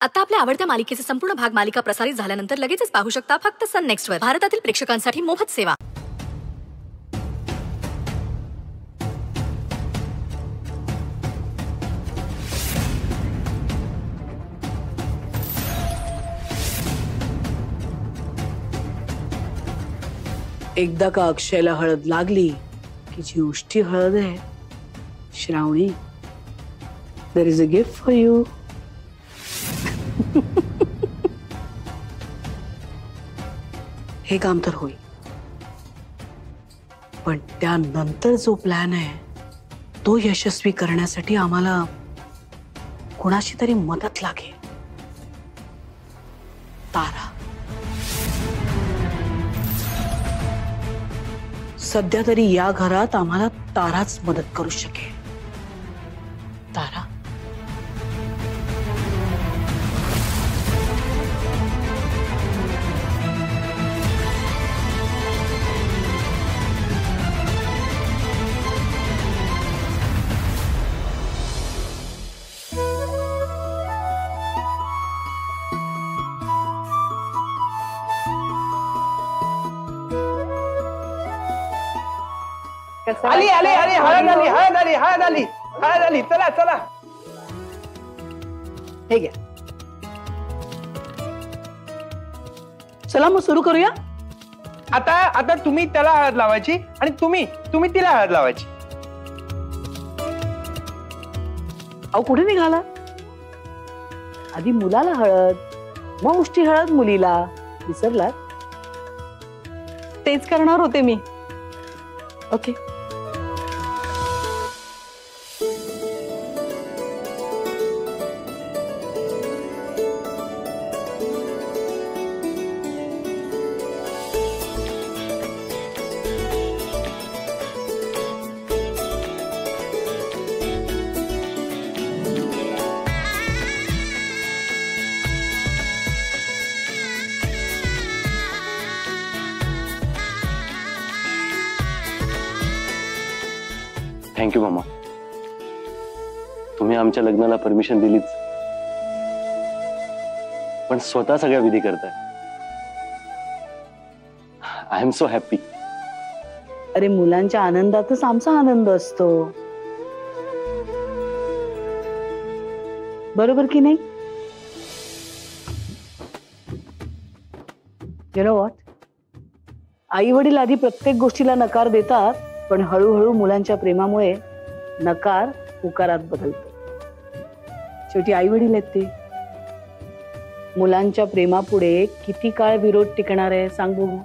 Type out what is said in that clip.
आता आपल्या आवडत्या मालिकेचे संपूर्ण भाग मालिका प्रसारित झाल्यानंतर लगेचच पाहू शकता फक्त सन नेक्स्ट वर. भारतातील प्रेक्षकांसाठी मोफत सेवा. एकदा का अक्षयला हळद लागली की जी उष्टी हळद आहे Shravani, there is a gift for you. हे काम तर होईल, पण त्यानंतर जो प्लॅन आहे तो यशस्वी करण्यासाठी आम्हाला कोणाची तरी मदत लागेल. तारा. सध्या तरी या घरात आम्हाला ताराच मदत करू शकेल. तारा. आली आली आली हळद आली हळद आली हळद आली हळद आली. चला चला हे घ्या. चला मग सुरू करूया. आता आता तुम्ही त्याला हळद लावायची आणि तुम्ही तुम्ही तिला हळद लावायची. अहो कुठे निघाला? आधी मुलाला हळद, मग उष्टी हळद मुलीला. विसरलात? तेच करणार होते मी. ओके. थँक्यू मामा. तुम्ही आमच्या लग्नाला परमिशन दिलीच, पण स्वतः सगळ्या विधी करताय. I am so happy. अरे मुलांच्या आनंदातच आमचा आनंद असतो, बरोबर की नाही? यू नो व्हॉट, आई वडील आधी प्रत्येक गोष्टीला नकार देतात, पण हळूहळू मुलांच्या प्रेमामुळे नकार होकारात बदलतो. शेवटी आई वडील आहेत ते. मुलांच्या प्रेमापुढे किती काळ विरोध टिकणार आहे सांग बघू.